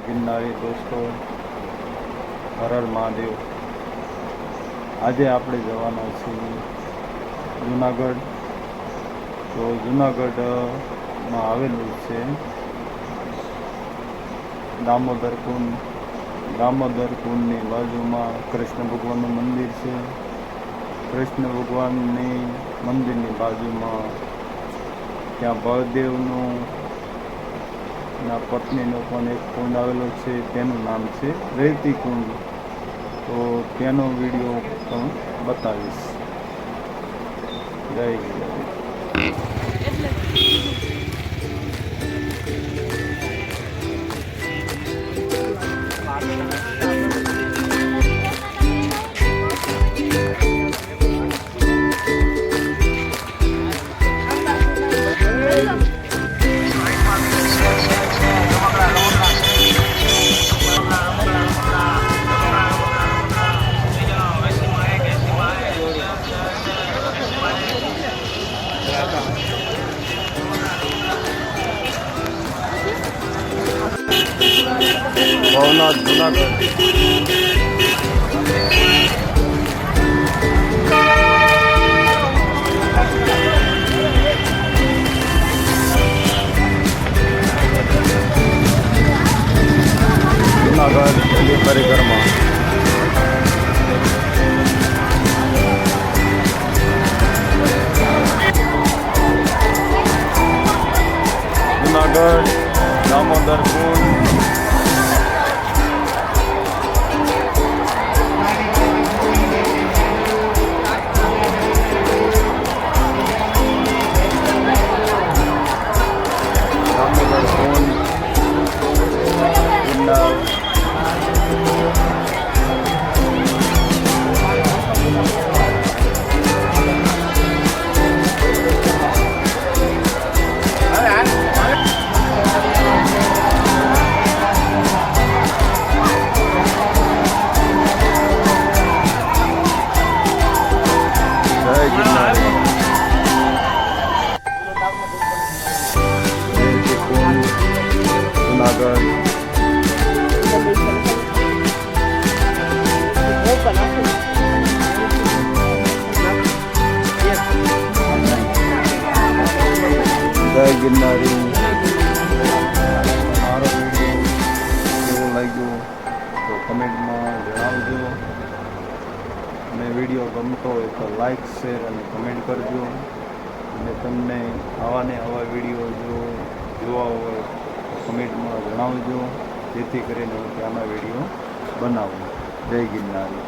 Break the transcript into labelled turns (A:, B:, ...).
A: ગિરનારી દોસ્તો, હર હર મહાદેવ। આજે આપણે જવાના છીએ જુનાગઢ। તો જુનાગઢમાં આવેલું છે દામોદર કુંડ। દામોદર કુંડની બાજુમાં કૃષ્ણ ભગવાનનું મંદિર છે। કૃષ્ણ ભગવાનની મંદિરની બાજુમાં ત્યાં બળદેવનું ના પત્નીનો પણ એક કુંડ આવેલો છે, તેનું નામ છે રેતી કુંડ। તો તેનો વિડીયો પણ બતાવીશ। જય ભવનાથ જુનાગઢ। જુનાગઢ પહેલી પરિક્રમા। જુનાગઢ દામોદર કુંડ। જય ગિરનારી। મારો વિડીયો કેવો લાગ્યો તો કમેન્ટમાં જણાવજો, અને વિડીયો ગમતો હોય તો લાઈક, શેર અને કમેન્ટ કરજો। અને તમને આવા વિડીયો જો જોવા હોય તો કમેન્ટમાં જણાવજો, જેથી કરીને હું ત્યાંના વિડીયો બનાવું। જય ગિરનારી।